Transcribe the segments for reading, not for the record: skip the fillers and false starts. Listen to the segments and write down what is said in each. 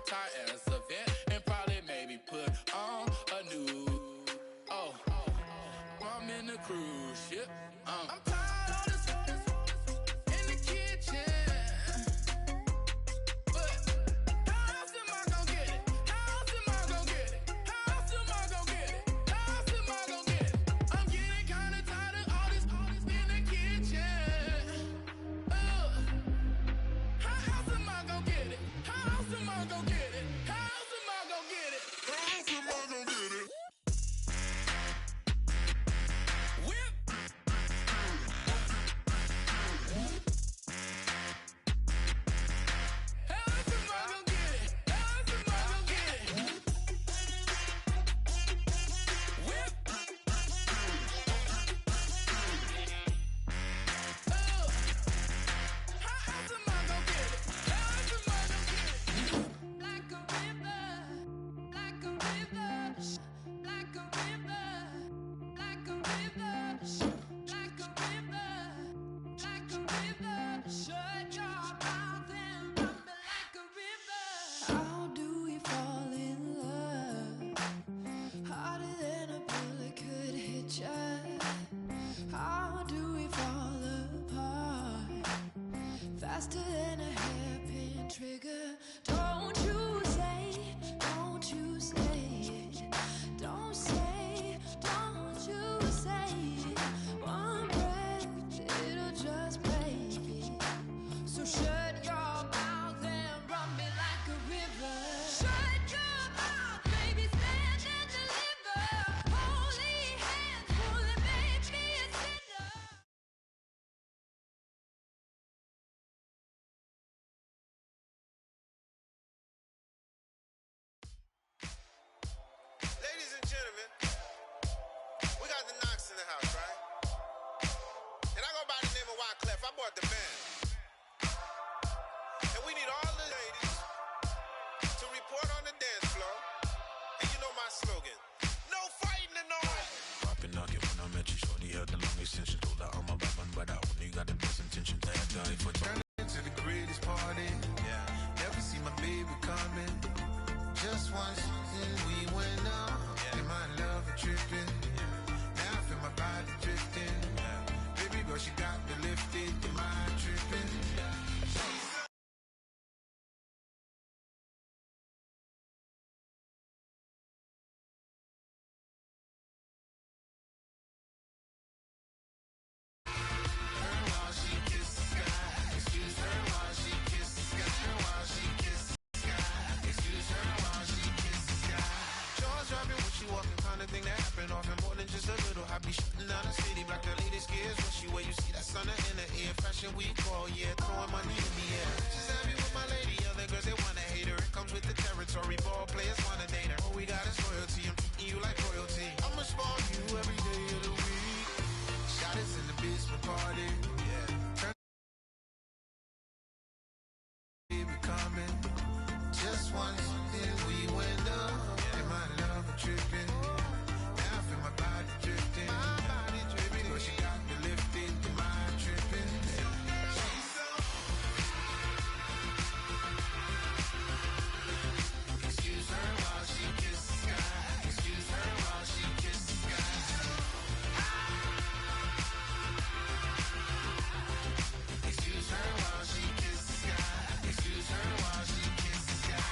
retire as a vet and probably maybe put on a new. Oh, I'm in the cruise ship. I'm tired of this in the kitchen. But how else am I gonna get it? How else am I gonna get it? How else am I gonna get it? How else am I gonna get it? I'm getting kinda tired of all this in the kitchen. How else am I gonna get it? How else am I gonna get it? How else am I gonna get it? How else am I gonna get it? Whip. How else am I gonna get it? How else am I gonna get it? Whip. How else am I gonna get it? How else am I gonna get it? Like a river, like a river, like a river, like a river, like a river, like a river. Shut your mouth and run me like a river. How do we fall in love? Harder than a bullet could hit ya. How do we fall apart? Faster than a hairpin trigger. Don't you say, don't you say it. Don't say, don't you say it. One breath, it'll just break it. So shut your mouth and run me like a river. Shut your mouth, baby, stand and deliver. Holy hands, pulling, make me a sinner. Ladies and gentlemen, we got the Knox in the house, right? And I go by the name of Wyclef. I bought the band. And we need all the ladies to report on the dance floor. And you know my slogan, no fighting in the hall. Poppin' nugget when I met you, shorty had the long extension. Told her I'm a Batman, but I only got the best intention. That guy for turn into the greatest party. Yeah, never see my baby coming. Just once, and we went up. Yeah. And my love tripping. Yeah. Now I feel my body drifting. Yeah. Baby girl, she got me lifted. Your mind tripping. Yeah. Jaws dropping when she walking, kind of thing that happen often. More than just a little happy shooting down the city. Black the latest gears when she wear. You see that sun in the air. Fashion week all year, throwing money in the air. She's happy with my lady. Other girls they wanna hate her. It comes with the territory. Ball players wanna date her. All we got is loyalty. I'm treating you like royalty. I'ma spoil you every day of the week. Shot is in the basement party. Yeah. Turn baby coming. Just once, then we went up. And my love tripping. Now I feel my body drifting. My body dripping. But she got me lifted. The mind tripping. She's so. Excuse her while she kiss the sky. Excuse her while she kiss the sky. Excuse her while she kiss the sky. Excuse her while she kiss the sky.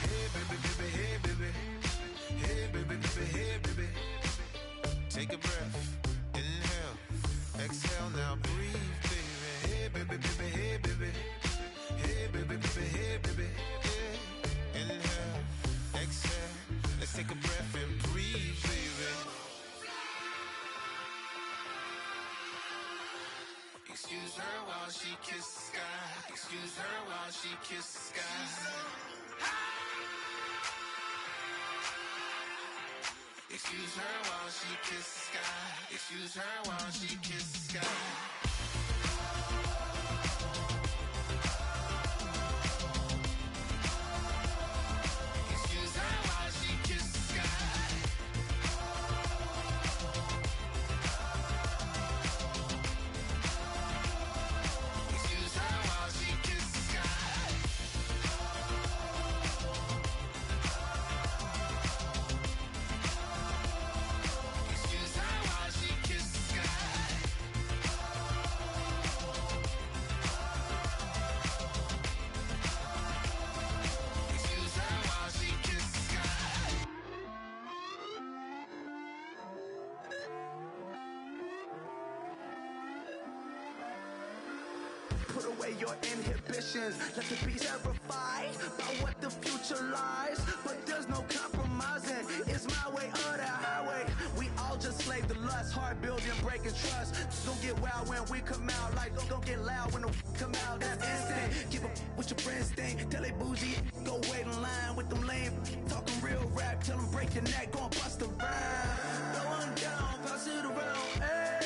Hey baby, baby, hey baby. Hey baby, baby, hey baby. Take a breath, inhale, exhale, now breathe, baby. Hey baby, baby, hey baby. Hey baby, baby, hey baby. Yeah. Inhale, exhale, let's take a breath and breathe, baby. Excuse her while she kiss the sky. Excuse her while she kiss the sky. Excuse her while she kiss the sky. Excuse her while she kiss the sky. Excuse her while she kiss the sky. Excuse her while she kiss the sky. put away your inhibitions. Let the be terrified by what the future lies. But there's no compromising, it's my way or the highway. We all just slave the lust, heart building, breaking trust. Don't get wild when we come out, like don't get loud when the come out. That's instinct. Keep up with your friends thing. Tell they bougie, go wait in line with them lame. Talking real rap, tell them break your neck, gon' bust a rhyme. No one down, pass it around. Hey,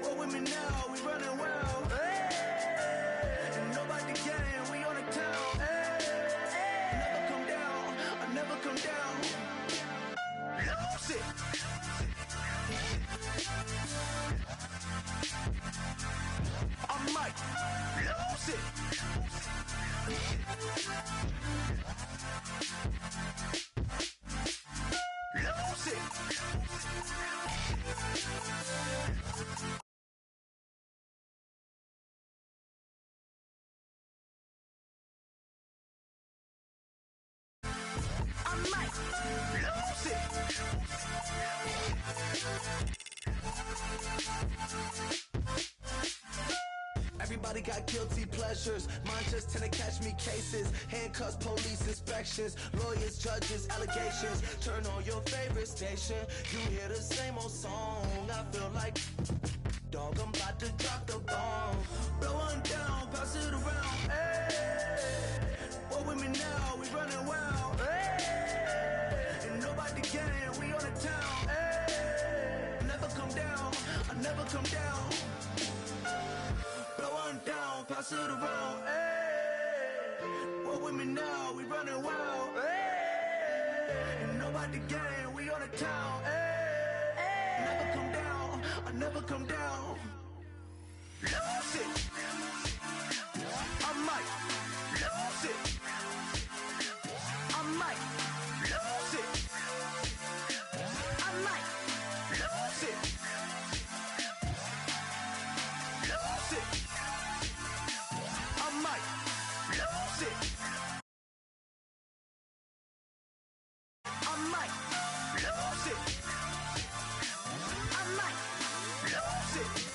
roll with me now, we running wild. Hey, and nobody gang, we on the town. Hey, never come down, I never come down. Lose it. I might lose it. Lose it. I might lose it. Everybody got guilty pleasures. Mine just tend to catch me cases. Handcuffs, police inspections, lawyers, judges, allegations. Turn on your favorite station. You hear the same old song. I feel like, dog, I'm about to drop the bomb. Blow one down, pass it around. Hey, roll with me now, we running wild. Hey, and nobody gang, we on the town. Hey, never come down, I never come down. Blow one down, pass it around. Hey, roll with me now, we running wild. Hey, and nobody gang, we on the town. Hey, never come down, I never come down. Lose it. I might lose it. I might lose it. I might lose it. Lose it. I might lose it. I might lose it. I might lose it.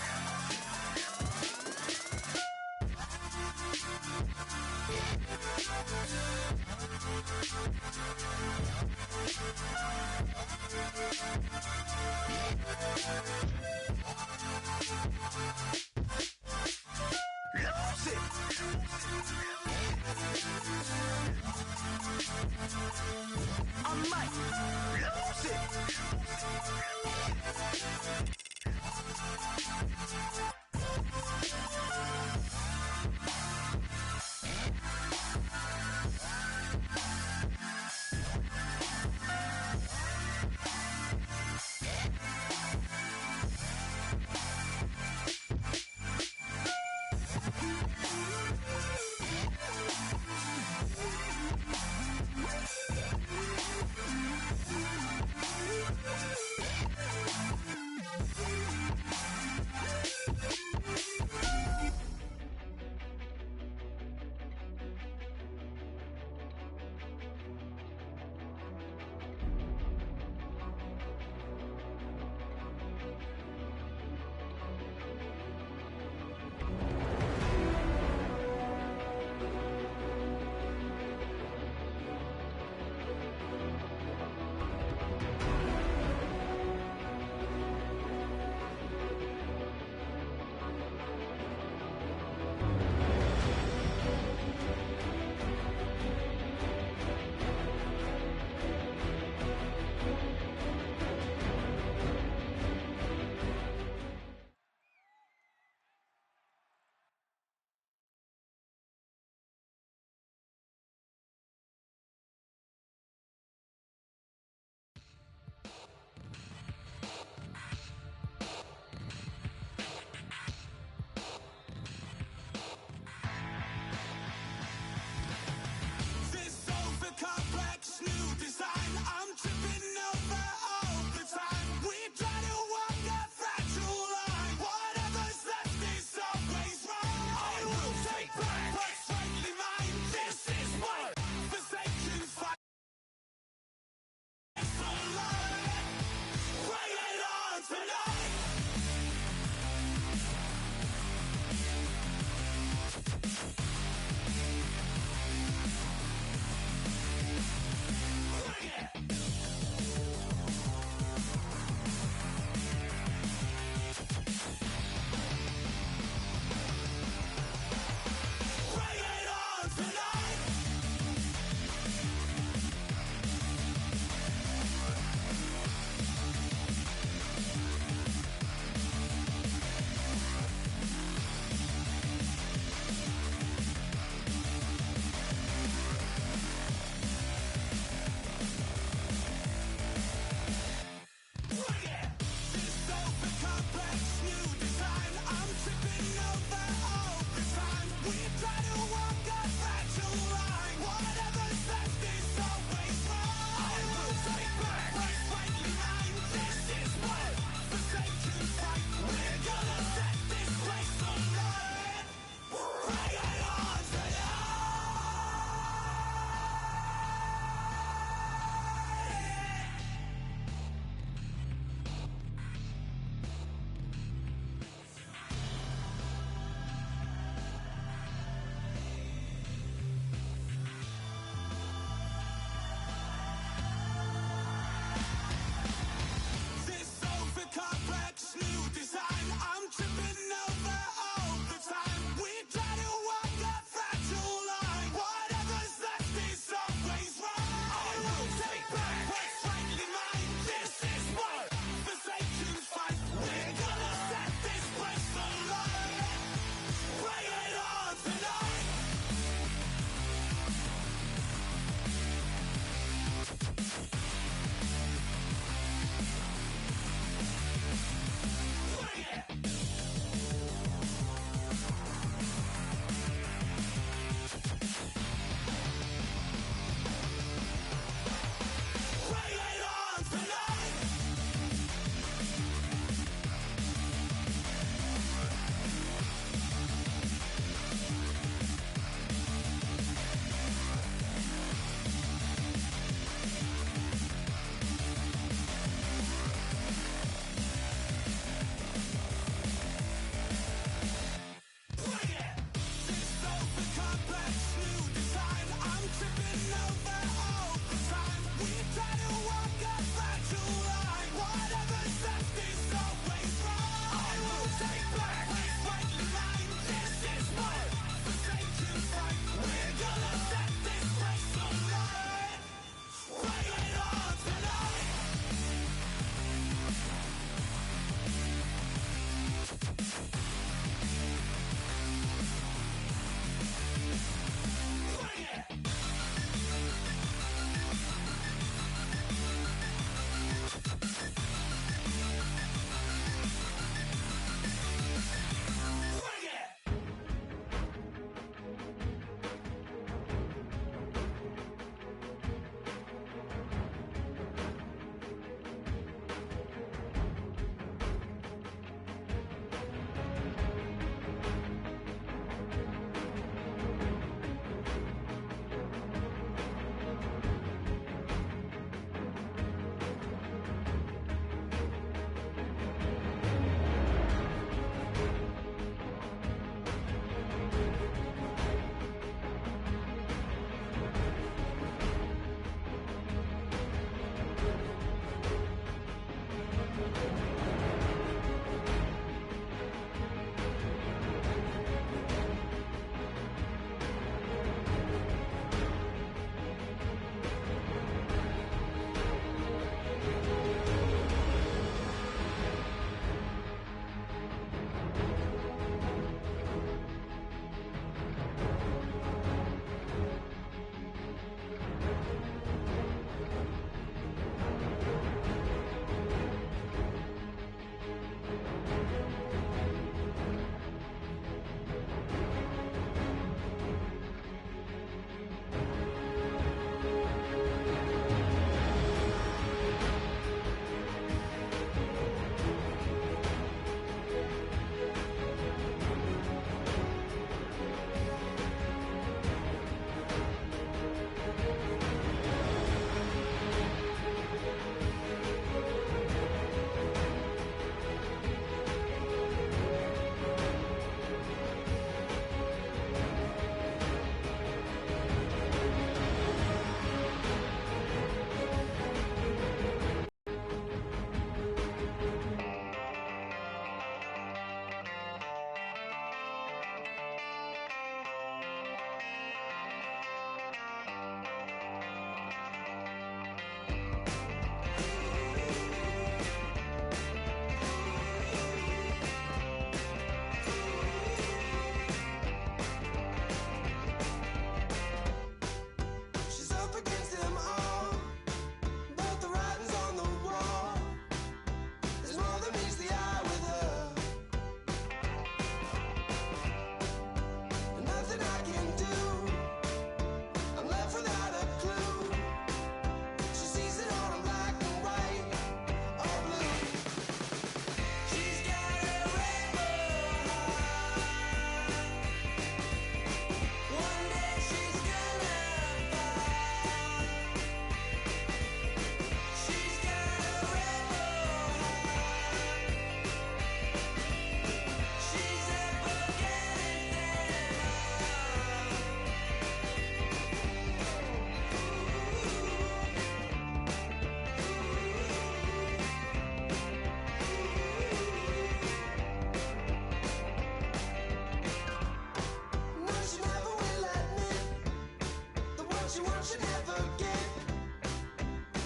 she wants, she never get.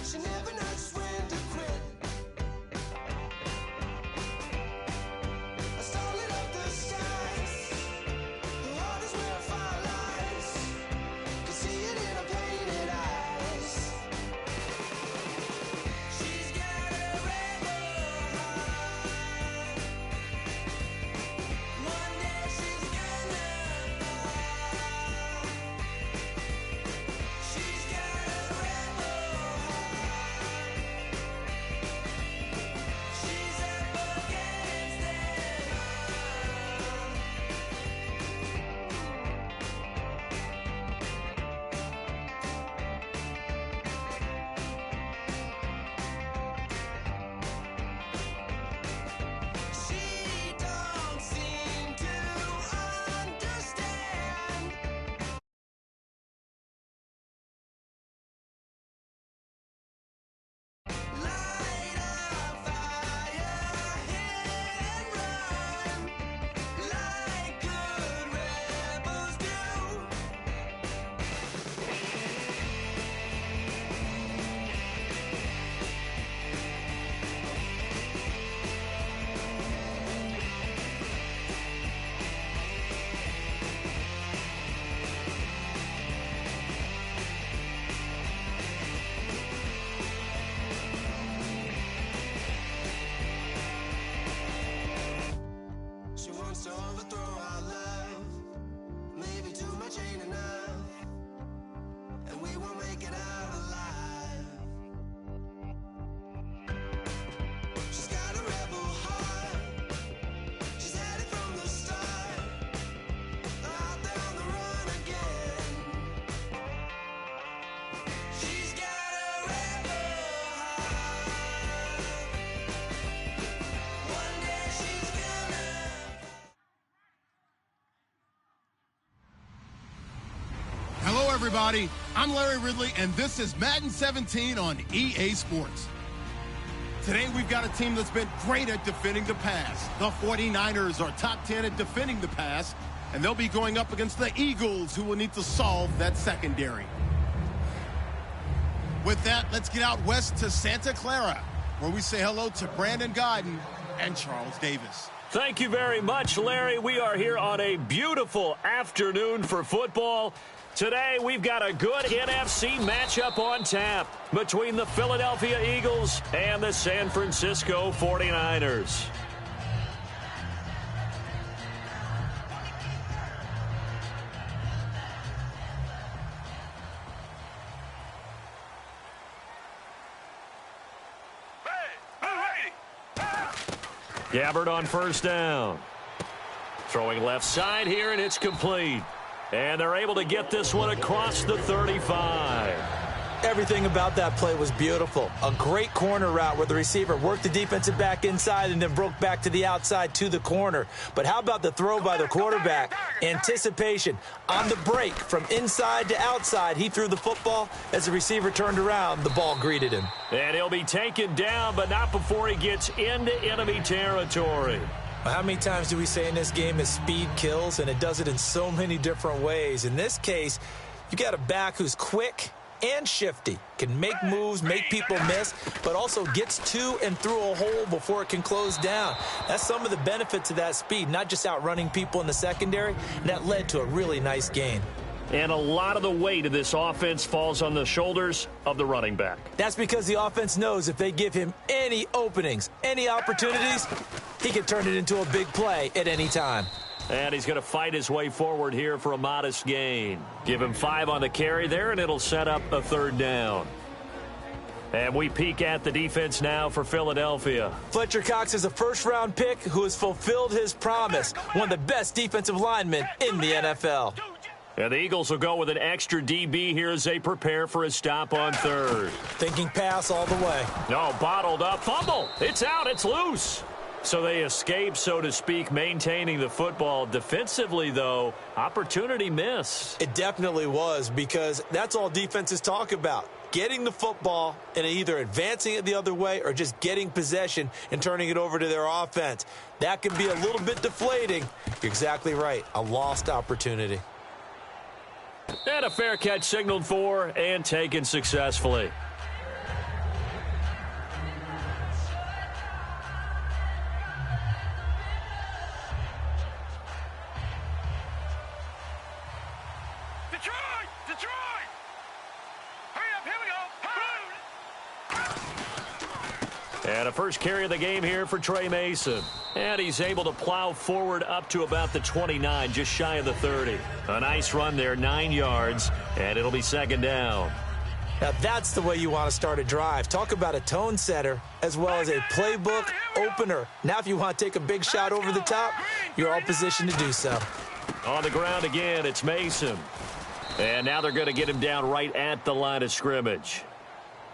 She never knows when to quit. I started up the skies. Her heart is where fire lies. Can see it in her painted eyes. She's got a rebel heart. One day she's gonna fall. She's got a rebel heart. She's up against them all. She don't seem to understand. Light a fire, hit and run, like good rebels do. She wants to overthrow our love. Maybe too much ain't enough, and we won't make it out alive. She's got a rebel heart. She's had it from the start. Out there on the run again. She's got a rebel heart. One day she's gonna. Hello, everybody. I'm Larry Ridley, and this is Madden 17 on EA Sports. Today, we've got a team that's been great at defending the pass. The 49ers are top 10 at defending the pass, and they'll be going up against the Eagles, who will need to solve that secondary. With that, let's get out west to Santa Clara, where we say hello to Brandon Godden and Charles Davis. Thank you very much, Larry. We are here on a beautiful afternoon for football. Today, we've got a good NFC matchup on tap between the Philadelphia Eagles and the San Francisco 49ers. Gabbard on first down. Throwing left side here, and it's complete. And they're able to get this one across the 35. Everything about that play was beautiful. A great corner route where the receiver worked the defensive back inside and then broke back to the outside to the corner. But how about the throw by the quarterback? Anticipation on the break from inside to outside. He threw the football. As the receiver turned around, the ball greeted him. And he'll be taken down, but not before he gets into enemy territory. How many times do we say in this game that speed kills, and it does it in so many different ways? In this case, you got a back who's quick and shifty, can make moves, make people miss, but also gets to and through a hole before it can close down. That's some of the benefits of that speed, not just outrunning people in the secondary, and that led to a really nice gain. And a lot of the weight of this offense falls on the shoulders of the running back. That's because the offense knows if they give him any openings, any opportunities, he can turn it into a big play at any time. And he's going to fight his way forward here for a modest gain. Give him 5 on the carry there, and it'll set up a third down. And we peek at the defense now for Philadelphia. Fletcher Cox is a first-round pick who has fulfilled his promise, one of the best defensive linemen in the NFL. And the Eagles will go with an extra DB here as they prepare for a stop on third. Thinking pass all the way. No, bottled up. Fumble. It's out. It's loose. So they escape, so to speak, maintaining the football. Defensively, though, opportunity miss. It definitely was, because that's all defenses talk about. Getting the football and either advancing it the other way or just getting possession and turning it over to their offense. That can be a little bit deflating. You're exactly right. A lost opportunity. And a fair catch signaled for and taken successfully. Detroit! Hurry up, here we go! And a first carry of the game here for Trey Mason. And he's able to plow forward up to about the 29, just shy of the 30. A nice run there, 9 yards, and it'll be second down. Now that's the way you want to start a drive. Talk about a tone setter as well as a playbook opener. Now if you want to take a big shot over the top, you're all positioned to do so. On the ground again, it's Mason. And now they're going to get him down right at the line of scrimmage.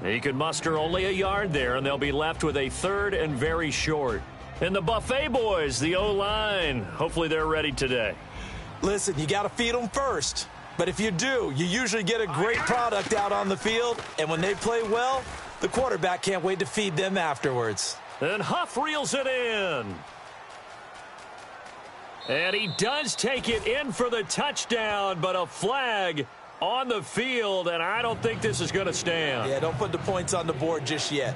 He can muster only a yard there, and they'll be left with a third and very short. And the Buffet boys, the O-line, hopefully they're ready today. Listen, you got to feed them first. But if you do, you usually get a great product out on the field. And when they play well, the quarterback can't wait to feed them afterwards. And Huff reels it in. And he does take it in for the touchdown, but a flag on the field, and I don't think this is going to stand. Yeah, don't put the points on the board just yet.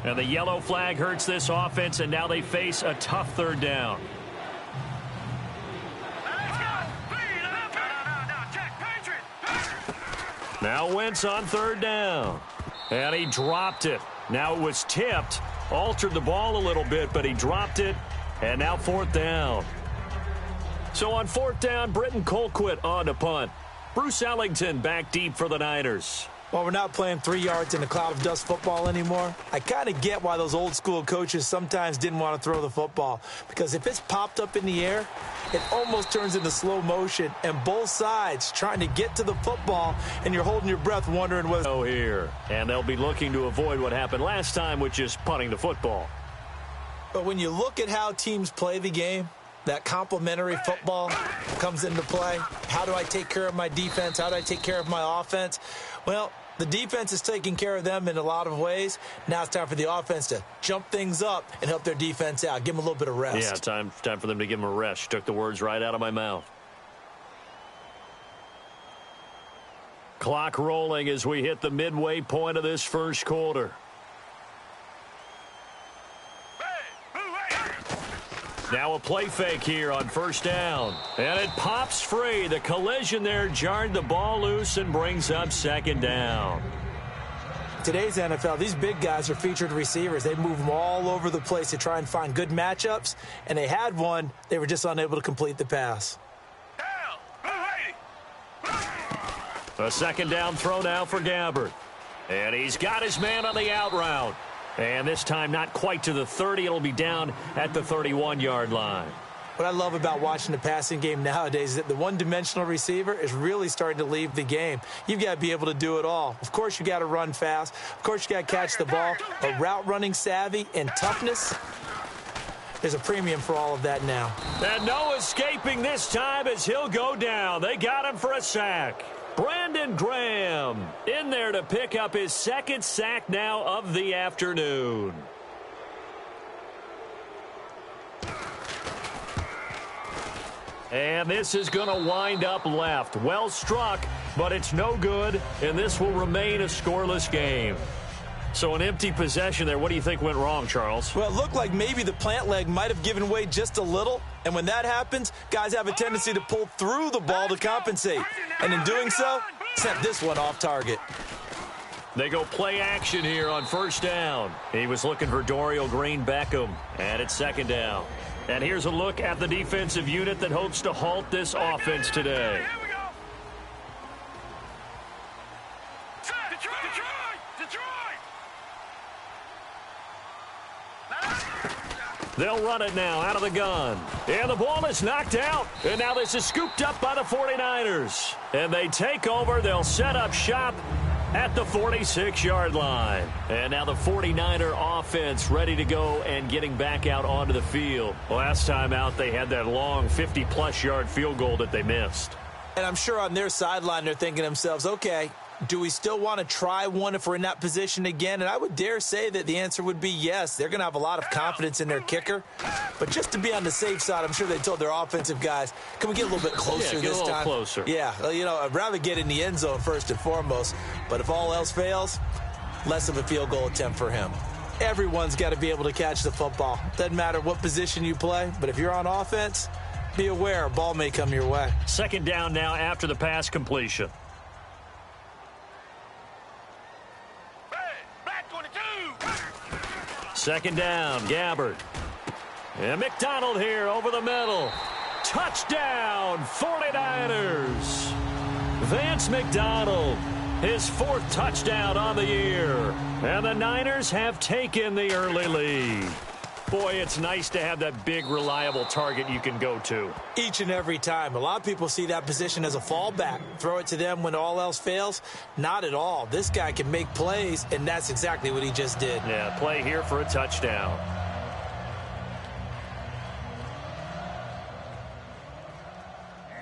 And the yellow flag hurts this offense, and now they face a tough third down. Now Wentz on third down. And he dropped it. Now it was tipped, altered the ball a little bit, but he dropped it. And now fourth down. So on fourth down, Britton Colquitt on to punt. Bruce Ellington back deep for the Niners. Well, we're not playing 3 yards in a cloud of dust football anymore. I kind of get why those old school coaches sometimes didn't want to throw the football. Because if it's popped up in the air, it almost turns into slow motion. And both sides trying to get to the football, and you're holding your breath wondering what's here. And they'll be looking to avoid what happened last time, which is punting the football. But when you look at how teams play the game, that complementary football comes into play. How do I take care of my defense? How do I take care of my offense? Well, the defense is taking care of them in a lot of ways. Now it's time for the offense to jump things up and help their defense out. Give them a little bit of rest. Yeah, time for them to give them a rest. Took the words right out of my mouth. Clock rolling as we hit the midway point of this first quarter. Now a play fake here on first down. And it pops free. The collision there jarred the ball loose and brings up second down. Today's NFL, these big guys are featured receivers. They move them all over the place to try and find good matchups. And they had one. They were just unable to complete the pass. A second down throw now for Gabbert. And he's got his man on the out route. And this time not quite to the 30. It'll be down at the 31-yard line. What I love about watching the passing game nowadays is that the one-dimensional receiver is really starting to leave the game. You've got to be able to do it all. Of course, you got to run fast. Of course, you got to catch the ball. But route running savvy and toughness, there's a premium for all of that now. And no escaping this time as he'll go down. They got him for a sack. Brandon Graham in there to pick up his second sack now of the afternoon. And this is going to wind up left. Well struck, but it's no good, and this will remain a scoreless game. So an empty possession there. What do you think went wrong, Charles? Well, it looked like maybe the plant leg might have given way just a little. And when that happens, guys have a tendency to pull through the ball to compensate. And in doing so, sent this one off target. They go play action here on first down. He was looking for Dorial Green-Beckham. And it's second down. And here's a look at the defensive unit that hopes to halt this offense today. They'll run it now out of the gun. And the ball is knocked out. And now this is scooped up by the 49ers. And they take over. They'll set up shop at the 46-yard line. And now the 49er offense ready to go and getting back out onto the field. Last time out, they had that long 50-plus yard field goal that they missed. And I'm sure on their sideline they're thinking to themselves, okay, Do we still want to try one if we're in that position again? And I would dare say that the answer would be yes. They're going to have a lot of confidence in their kicker. But just to be on the safe side, I'm sure they told their offensive guys, can we get a little bit closer this time? Get a little closer. Yeah, well, you know, I'd rather get in the end zone first and foremost. But if all else fails, less of a field goal attempt for him. Everyone's got to be able to catch the football. Doesn't matter what position you play, but if you're on offense, be aware a ball may come your way. Second down now after the pass completion. Second down, Gabbert. And McDonald here over the middle. Touchdown, 49ers. Vance McDonald, his 4th touchdown on the year. And the Niners have taken the early lead. Boy, it's nice to have that big, reliable target you can go to. Each and every time. A lot of people see that position as a fallback. Throw it to them when all else fails. Not at all. This guy can make plays, and that's exactly what he just did. Yeah, play here for a touchdown.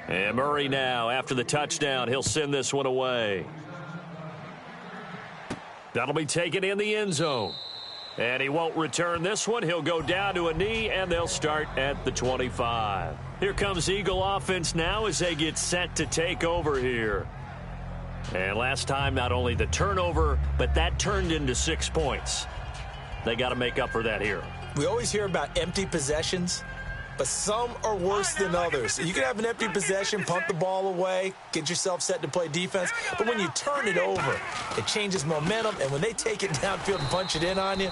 And Murray now, after the touchdown, he'll send this one away. That'll be taken in the end zone. And he won't return this one. He'll go down to a knee, and they'll start at the 25. Here comes Eagle offense now as they get set to take over here. And last time, not only the turnover, but that turned into 6 points. They got to make up for that here. We always hear about empty possessions, but some are worse than others. You can have an empty possession, punt the ball away, get yourself set to play defense, but when you turn it over, it changes momentum, and when they take it downfield and punch it in on you,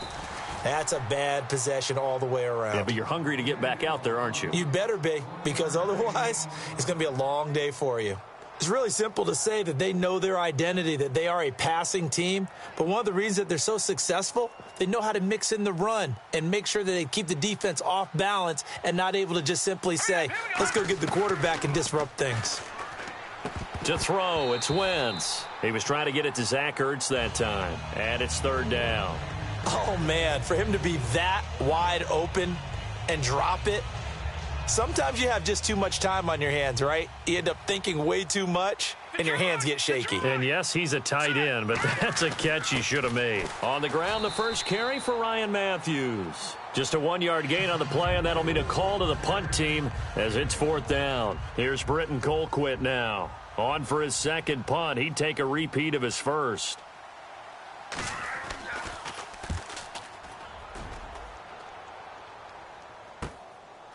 that's a bad possession all the way around. Yeah, but you're hungry to get back out there, aren't you? You better be, because otherwise it's going to be a long day for you. It's really simple to say that they know their identity, that they are a passing team. But one of the reasons that they're so successful, they know how to mix in the run and make sure that they keep the defense off balance and not able to just simply say, let's go get the quarterback and disrupt things. To throw, it's Wentz. He was trying to get it to Zach Ertz that time. And it's 3rd down. Oh, man, for him to be that wide open and drop it. Sometimes you have just too much time on your hands, right? You end up thinking way too much, and your hands get shaky. And yes, he's a tight end, but that's a catch he should have made. On the ground, the first carry for Ryan Matthews. Just a 1-yard gain on the play, and that'll mean a call to the punt team as it's 4th down. Here's Britton Colquitt now. On for his second punt. He'd take a repeat of his first.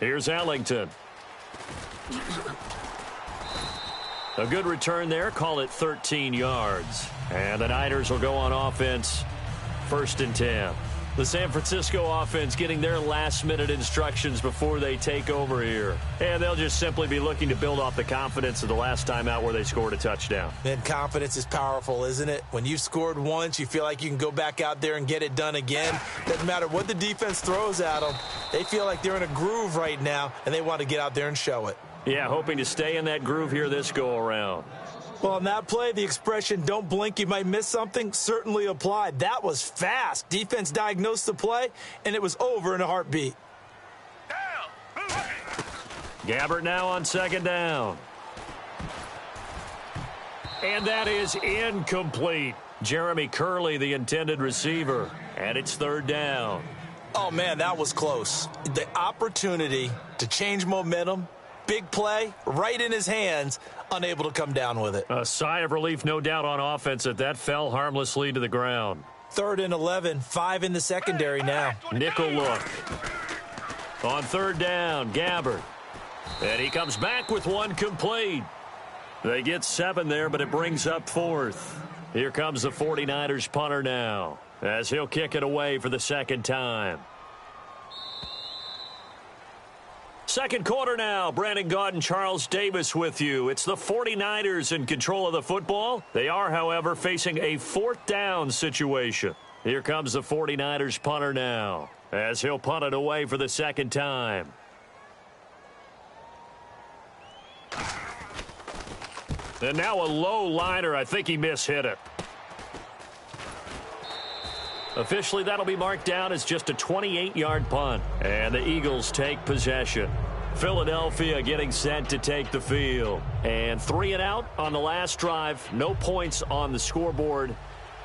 Here's Ellington. A good return there. Call it 13 yards. And the Niners will go on offense. 1st and 10. The San Francisco offense getting their last-minute instructions before they take over here. And they'll just simply be looking to build off the confidence of the last time out where they scored a touchdown. And confidence is powerful, isn't it? When you've scored once, you feel like you can go back out there and get it done again. Doesn't matter what the defense throws at them. They feel like they're in a groove right now, and they want to get out there and show it. Yeah, hoping to stay in that groove here this go-around. Well, on that play, the expression, don't blink, you might miss something, certainly applied. That was fast. Defense diagnosed the play, and it was over in a heartbeat. Gabbert now on 2nd down. And that is incomplete. Jeremy Curley, the intended receiver. And it's 3rd down. Oh, man, that was close. The opportunity to change momentum, big play, right in his hands, unable to come down with it. A sigh of relief, no doubt, on offense that fell harmlessly to the ground. 3rd and 11, 5 in the secondary now. Nickel look. On 3rd down, Gabbert. And he comes back with one complete. They get 7 there, but it brings up 4th. Here comes the 49ers punter now, as he'll kick it away for the 2nd time. Second quarter now. Brandon Gaudin, Charles Davis with you. It's the 49ers in control of the football. They are, however, facing a 4th down situation. Here comes the 49ers punter now, as he'll punt it away for the 2nd time. And now a low liner. I think he mishit it. Officially, that'll be marked down as just a 28-yard punt. And the Eagles take possession. Philadelphia getting set to take the field. And 3 and out on the last drive. No points on the scoreboard.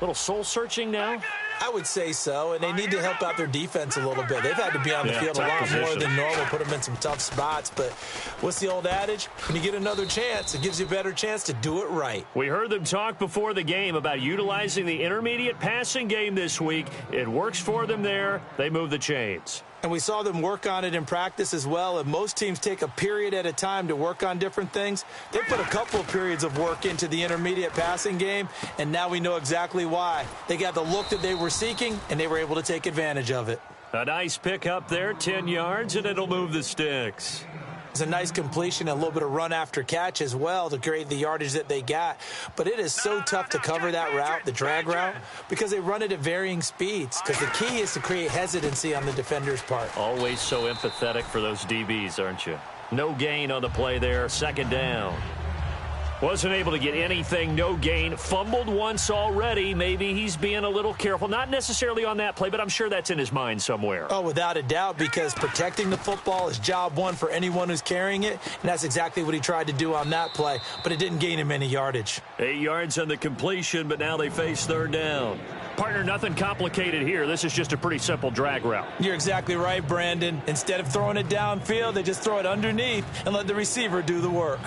Little soul-searching now? I would say so, and they need to help out their defense a little bit. They've had to be on the field a lot more than normal, put them in some tough spots. But what's the old adage? When you get another chance, it gives you a better chance to do it right. We heard them talk before the game about utilizing the intermediate passing game this week. It works for them there. They move the chains. And we saw them work on it in practice as well. And most teams take a period at a time to work on different things. They put a couple of periods of work into the intermediate passing game, and now we know exactly why. They got the look that they were seeking, and they were able to take advantage of it. A nice pick up there, 10 yards, and it'll move the sticks. It's a nice completion, a little bit of run after catch as well to create the yardage that they got. But it is so tough to cover that route, the drag route, because they run it at varying speeds. Because the key is to create hesitancy on the defender's part. Always so empathetic for those DBs, aren't you? No gain on the play there, second down. Wasn't able to get anything, no gain. Fumbled once already. Maybe he's being a little careful. Not necessarily on that play, but I'm sure that's in his mind somewhere. Oh, without a doubt, because protecting the football is job one for anyone who's carrying it, and that's exactly what he tried to do on that play, but it didn't gain him any yardage. 8 yards on the completion, but now they face third down. Partner, nothing complicated here. This is just a pretty simple drag route. You're exactly right, Brandon. Instead of throwing it downfield, they just throw it underneath and let the receiver do the work.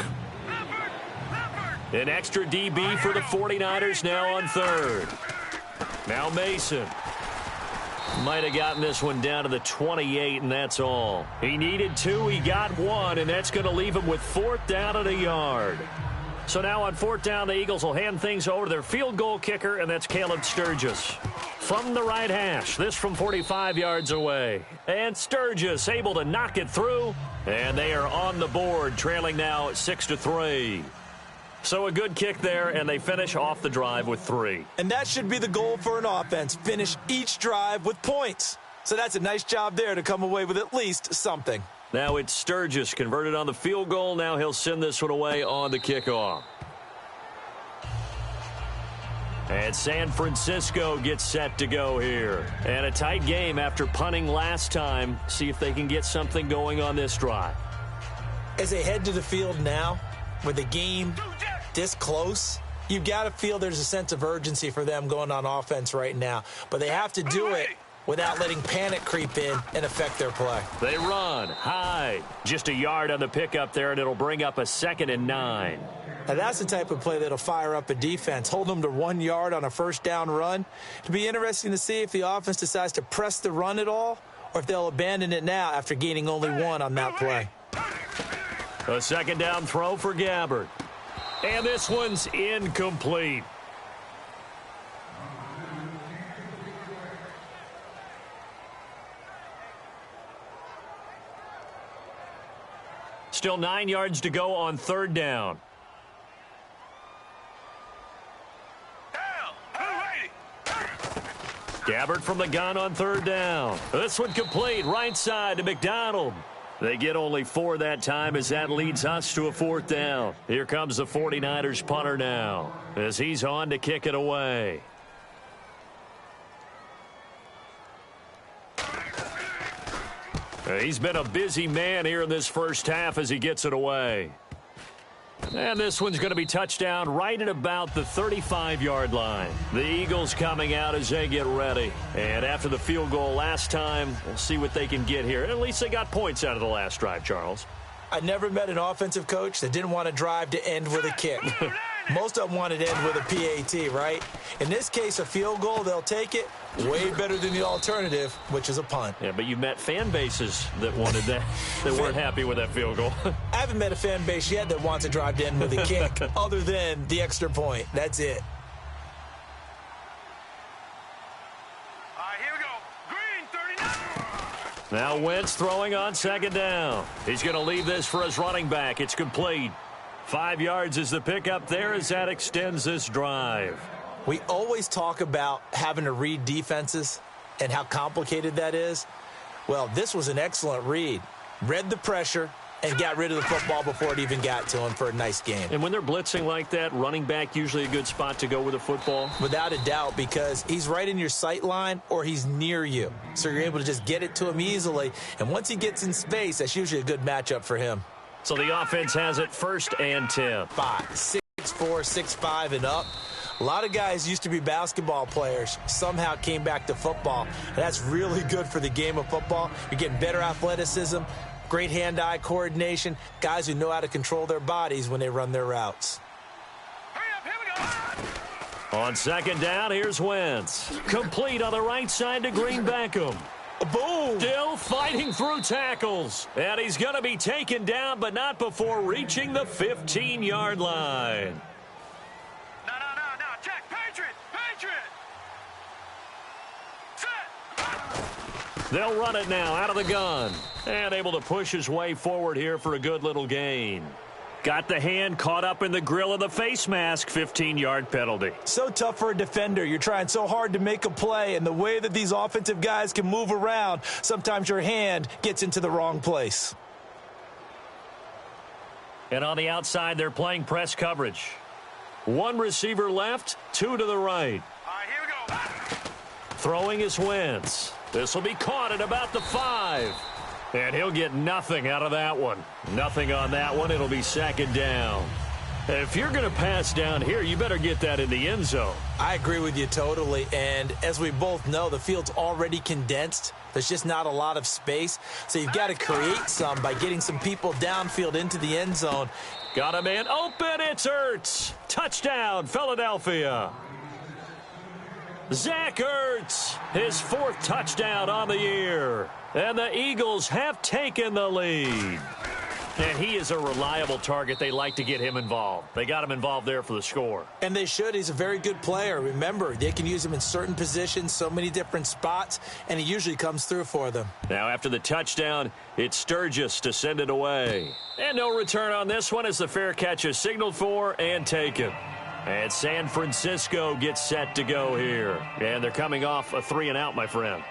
An extra DB for the 49ers now on third. Now Mason. Might have gotten this one down to the 28, and that's all. He needed 2, he got 1, and that's going to leave him with 4th down at a yard. So now on 4th down, the Eagles will hand things over to their field goal kicker, and that's Caleb Sturgis. From the right hash, this from 45 yards away. And Sturgis able to knock it through, and they are on the board, trailing now 6-3. So a good kick there, and they finish off the drive with 3. And that should be the goal for an offense, finish each drive with points. So that's a nice job there to come away with at least something. Now it's Sturgis converted on the field goal. Now he'll send this one away on the kickoff. And San Francisco gets set to go here. And a tight game after punting last time. See if they can get something going on this drive. As they head to the field now, with the game this close, you've got to feel there's a sense of urgency for them going on offense right now. But they have to do it without letting panic creep in and affect their play. They run high. Just a yard on the pickup there, and it'll bring up a 2nd and 9. Now that's the type of play that'll fire up a defense. Hold them to 1 yard on a first down run. It'll be interesting to see if the offense decides to press the run at all, or if they'll abandon it now after gaining only 1 on that play. A 2nd down throw for Gabbert. And this one's incomplete. Still 9 yards to go on 3rd down. Gabbert from the gun on 3rd down. This one complete, right side to McDonald. They get only 4 that time as that leads us to a 4th down. Here comes the 49ers punter now as he's on to kick it away. He's been a busy man here in this first half as he gets it away. And this one's going to be touchdown right at about the 35-yard line. The Eagles coming out as they get ready. And after the field goal last time, we'll see what they can get here. At least they got points out of the last drive, Charles. I never met an offensive coach that didn't want a drive to end with a kick. Most of them wanted to end with a PAT, right? In this case, a field goal, they'll take it. Way better than the alternative, which is a punt. Yeah, but you met fan bases that wanted that, that weren't happy with that field goal. I haven't met a fan base yet that wants a drive to end with a kick other than the extra point. That's it. All right, here we go. Green, 39. Now Wentz throwing on 2nd down. He's going to leave this for his running back. It's complete. 5 yards is the pickup there as that extends this drive. We always talk about having to read defenses and how complicated that is. Well, this was an excellent read. Read the pressure, and got rid of the football before it even got to him for a nice game. And when they're blitzing like that, running back usually a good spot to go with a football? Without a doubt, because he's right in your sight line or he's near you. So you're able to just get it to him easily. And once he gets in space, that's usually a good matchup for him. So the offense has it 1st and 10. 6'4", 6'5", and up. A lot of guys used to be basketball players, somehow came back to football. And that's really good for the game of football. You're getting better athleticism, great hand-eye coordination, guys who know how to control their bodies when they run their routes. On 2nd down, here's Wentz. Complete on the right side to Green Beckham. Boom! Still fighting through tackles. And he's going to be taken down, but not before reaching the 15-yard line. No. Check. Patriot. Set. They'll run it now out of the gun. And able to push his way forward here for a good little gain. Got the hand caught up in the grill of the face mask. 15-yard penalty. So tough for a defender. You're trying so hard to make a play, and the way that these offensive guys can move around, sometimes your hand gets into the wrong place. And on the outside, they're playing press coverage. 1 receiver left, 2 to the right. All right, here we go. Throwing is Wentz. This will be caught at about the 5. And he'll get nothing out of that one. Nothing on that one. It'll be 2nd down. If you're going to pass down here, you better get that in the end zone. I agree with you totally. And as we both know, the field's already condensed. There's just not a lot of space. So you've got to create some by getting some people downfield into the end zone. Got a man open. It's Ertz. Touchdown, Philadelphia. Zach Ertz, his 4th touchdown on the year. And the Eagles have taken the lead. And he is a reliable target. They like to get him involved. They got him involved there for the score. And they should. He's a very good player. Remember, they can use him in certain positions, so many different spots, and he usually comes through for them. Now after the touchdown, it's Sturgis to send it away. And no return on this one as the fair catch is signaled for and taken. And San Francisco gets set to go here. And they're coming off a 3-and-out, my friend.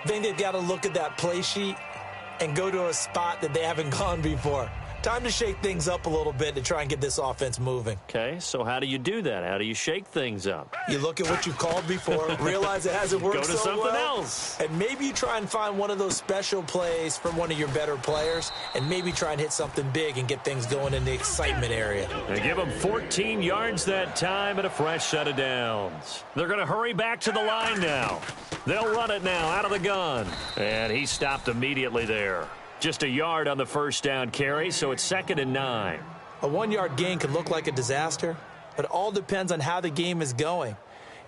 I think they've got to look at that play sheet and go to a spot that they haven't gone before. Time to shake things up a little bit to try and get this offense moving. Okay, so how do you do that? How do you shake things up? You look at what you've called before, realize it hasn't worked Go to so something well, else. and maybe you try and find one of those special plays from one of your better players, and maybe try and hit something big and get things going in the excitement area. They give them 14 yards that time and a fresh set of downs. They're going to hurry back to the line now. They'll run it now out of the gun. And he stopped immediately there. Just a yard on the 1st down carry, so it's 2nd and 9. A 1-yard gain could look like a disaster, but it all depends on how the game is going.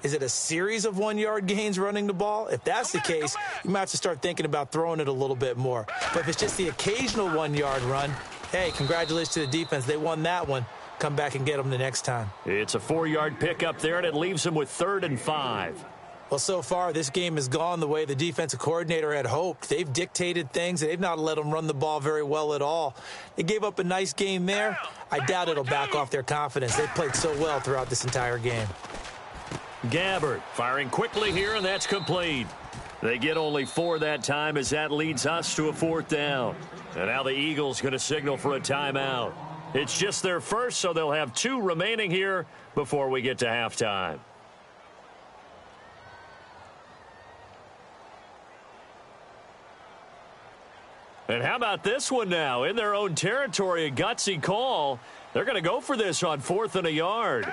Is it a series of 1-yard gains running the ball? If that's the case, you might have to start thinking about throwing it a little bit more. But if it's just the occasional 1-yard run, hey, congratulations to the defense. They won that one. Come back and get them the next time. It's a 4-yard pickup there, and it leaves them with 3rd and 5. Well, so far, this game has gone the way the defensive coordinator had hoped. They've dictated things, and they've not let them run the ball very well at all. They gave up a nice game there. I doubt it'll back off their confidence. They played so well throughout this entire game. Gabbert firing quickly here, and that's complete. They get only 4 that time as that leads us to a 4th down. And now the Eagles going to signal for a timeout. It's just their first, so they'll have 2 remaining here before we get to halftime. And how about this one now? In their own territory, a gutsy call. They're going to go for this on 4th and a yard.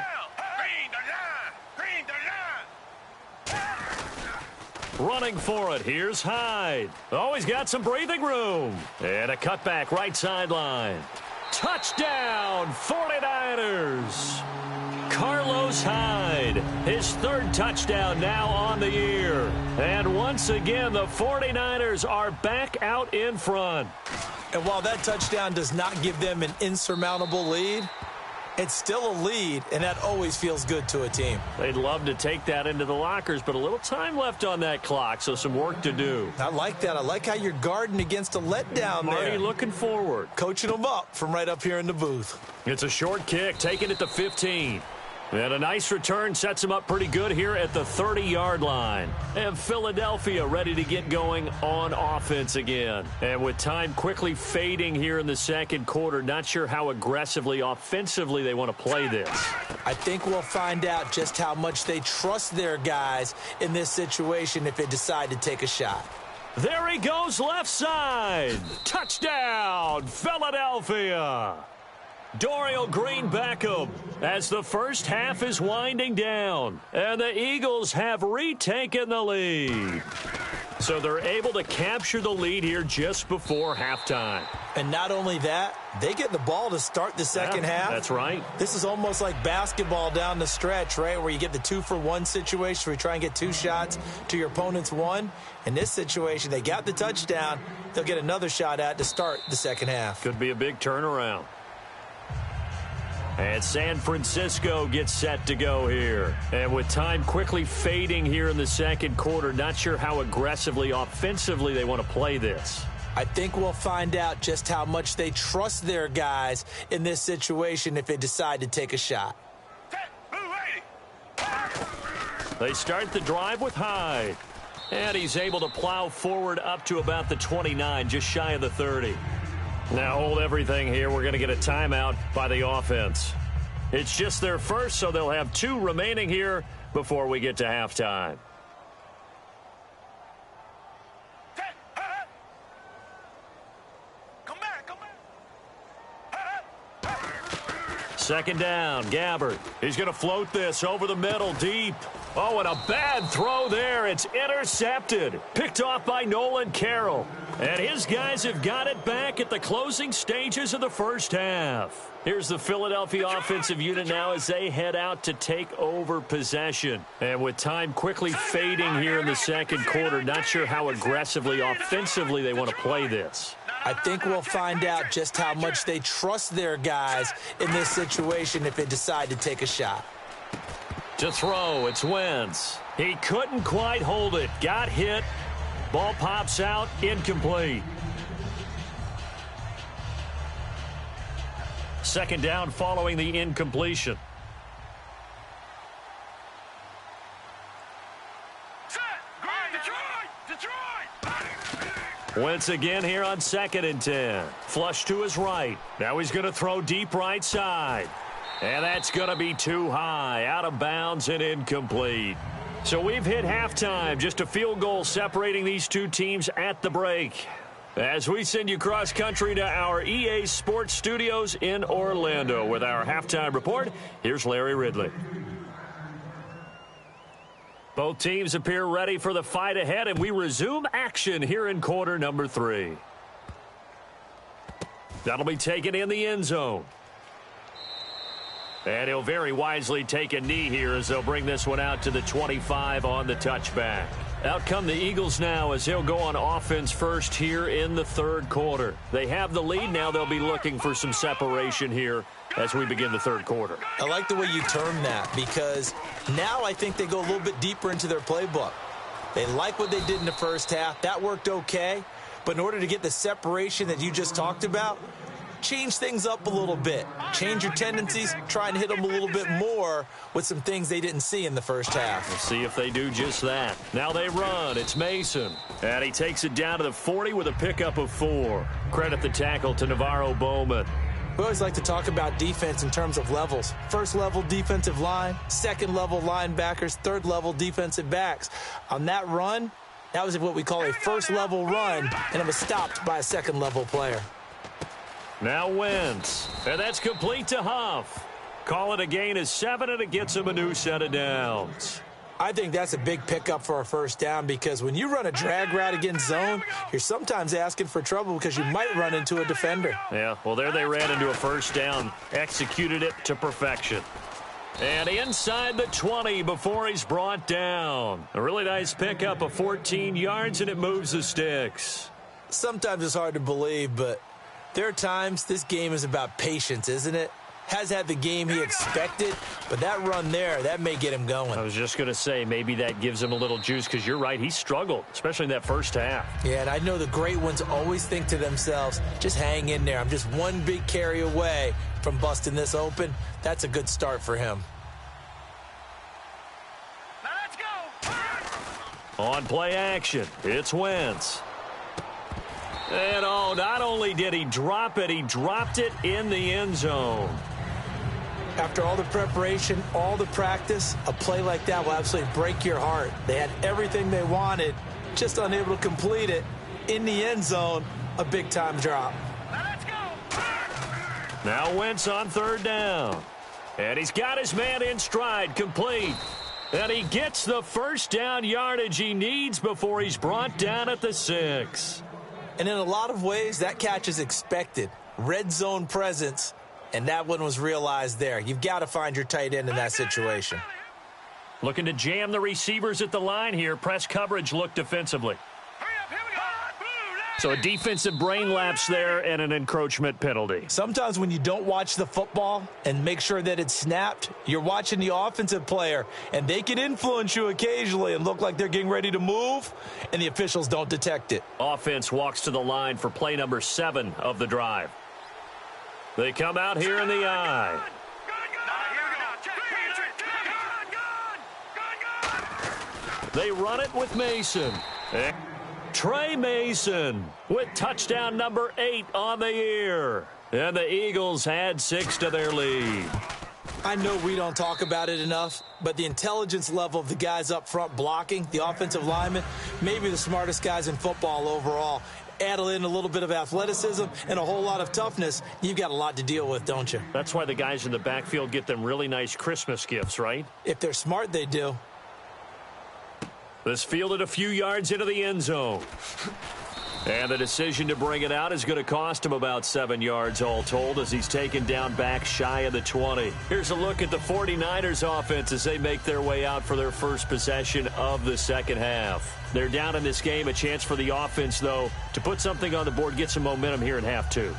Running for it, here's Hyde. Oh, he's got some breathing room. And a cutback right sideline. Touchdown, 49ers. Carlos Hyde, his 3rd touchdown now on the year. And once again, the 49ers are back out in front. And while that touchdown does not give them an insurmountable lead, it's still a lead, and that always feels good to a team. They'd love to take that into the lockers, but a little time left on that clock, so some work to do. I like that. I like how you're guarding against a letdown there. Marty looking forward. Coaching them up from right up here in the booth. It's a short kick, taking it to 15. And a nice return sets him up pretty good here at the 30-yard line. And Philadelphia ready to get going on offense again. And with time quickly fading here in the second quarter, not sure how aggressively, offensively they want to play this. I think we'll find out just how much they trust their guys in this situation if they decide to take a shot. There he goes left side. Touchdown, Philadelphia. Dorial Green-Beckham as the first half is winding down. And the Eagles have retaken the lead. So they're able to capture the lead here just before halftime. And not only that, they get the ball to start the second half. That's right. This is almost like basketball down the stretch, right, where you get the 2-for-1 situation where you try and get 2 shots to your opponent's 1. In this situation, they got the touchdown. They'll get another shot at to start the second half. Could be a big turnaround. And San Francisco gets set to go here. And with time quickly fading here in the second quarter, not sure how aggressively, offensively they want to play this. I think we'll find out just how much they trust their guys in this situation if they decide to take a shot. They start the drive with Hyde. And he's able to plow forward up to about the 29, just shy of the 30. Now hold everything here. We're going to get a timeout by the offense. It's just their first, so they'll have 2 remaining here before we get to halftime. Second down, Gabbert. He's going to float this over the middle, deep. Oh, and a bad throw there. It's intercepted. Picked off by Nolan Carroll. And his guys have got it back at the closing stages of the first half. Here's the Philadelphia offensive unit now as they head out to take over possession. And with time quickly fading here in the second quarter, not sure how aggressively, offensively they want to play this. I think we'll find out just how much they trust their guys in this situation if they decide to take a shot. To throw, it's Wentz. He couldn't quite hold it. Got hit. Ball pops out, incomplete. Second down following the incompletion. Wentz again here on 2nd and 10. Flush to his right. Now he's going to throw deep right side. And that's going to be too high. Out of bounds and incomplete. So we've hit halftime. Just a field goal separating these two teams at the break. As we send you cross-country to our EA Sports Studios in Orlando with our halftime report, here's Larry Ridley. Both teams appear ready for the fight ahead, and we resume action here in quarter number 3. That'll be taken in the end zone. And he'll very wisely take a knee here as they'll bring this one out to the 25 on the touchback. Out come the Eagles now as they'll go on offense first here in the third quarter. They have the lead now. They'll be looking for some separation here as we begin the third quarter. I like the way you term that because now I think they go a little bit deeper into their playbook. They like what they did in the first half. That worked okay. But in order to get the separation that you just talked about, change things up a little bit. Change your tendencies. Try and hit them a little bit more with some things they didn't see in the first half. We'll see if they do just that. Now they run. It's Mason. And he takes it down to the 40 with a pickup of 4. Credit the tackle to Navarro Bowman. We always like to talk about defense in terms of levels. First level defensive line, second level linebackers, third level defensive backs. On that run, that was what we call a first level run, and it was stopped by a second level player. Now Wentz, and that's complete to Huff. Call it a gain of 7, and it gets him a new set of downs. I think that's a big pickup for a first down because when you run a drag route against zone, you're sometimes asking for trouble because you might run into a defender. Yeah, well, there they ran into a first down, executed it to perfection. And inside the 20 before he's brought down. A really nice pickup of 14 yards, and it moves the sticks. Sometimes it's hard to believe, but there are times this game is about patience, isn't it? Has had the game he expected, but that run there, that may get him going. I was just going to say, maybe that gives him a little juice because you're right, he struggled, especially in that first half. Yeah, and I know the great ones always think to themselves, just hang in there. I'm just one big carry away from busting this open. That's a good start for him. On play action, it's Wentz. And oh, not only did he drop it, he dropped it in the end zone. After all the preparation, all the practice, a play like that will absolutely break your heart. They had everything they wanted, just unable to complete it. In the end zone, a big-time drop. Now Wentz on third down. And he's got his man in stride, complete. And he gets the first down yardage he needs before he's brought down at the 6. And in a lot of ways, that catch is expected. Red zone presence, and that one was realized there. You've got to find your tight end in that situation. Looking to jam the receivers at the line here. Press coverage look defensively. So a defensive brain lapse there and an encroachment penalty. Sometimes when you don't watch the football and make sure that it's snapped, you're watching the offensive player, and they can influence you occasionally and look like they're getting ready to move, and the officials don't detect it. Offense walks to the line for play number 7 of the drive. They come out here in the eye. They run it with Mason. Trey Mason with touchdown number 8 on the year. And the Eagles add 6 to their lead. I know we don't talk about it enough, but the intelligence level of the guys up front blocking, the offensive linemen, maybe the smartest guys in football overall. Add in a little bit of athleticism and a whole lot of toughness, you've got a lot to deal with, don't you? That's why the guys in the backfield get them really nice Christmas gifts, right? If they're smart, they do. This fielded a few yards into the end zone. And the decision to bring it out is going to cost him about 7 yards all told as he's taken down back shy of the 20. Here's a look at the 49ers offense as they make their way out for their first possession of the second half. They're down in this game. A chance for the offense, though, to put something on the board, get some momentum here in half 2.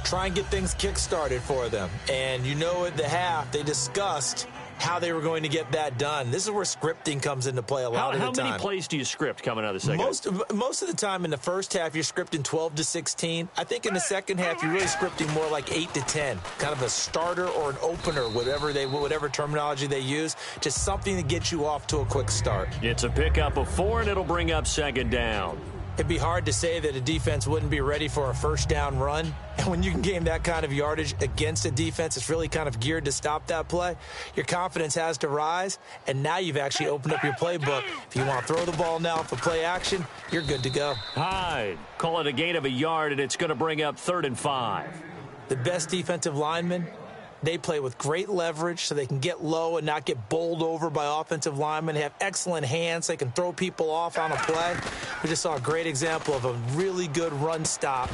Try and get things kick-started for them. And you know at the half they discussed how they were going to get that done. This is where scripting comes into play a lot of the time. How many plays do you script coming out of the second? Most of the time in the first half, you're scripting 12 to 16. I think in the second half, you're really scripting more like 8 to 10. Kind of a starter or an opener, whatever terminology they use. Just something to get you off to a quick start. It's a pickup of 4, and it'll bring up second down. It'd be hard to say that a defense wouldn't be ready for a first down run. And when you can gain that kind of yardage against a defense, it's really kind of geared to stop that play. Your confidence has to rise, and now you've actually opened up your playbook. If you want to throw the ball now for play action, you're good to go. Hyde, call it a gain of a yard, and it's going to bring up 3rd and 5. The best defensive linemen, they play with great leverage so they can get low and not get bowled over by offensive linemen. They have excellent hands. They can throw people off on a play. We just saw a great example of a really good run stop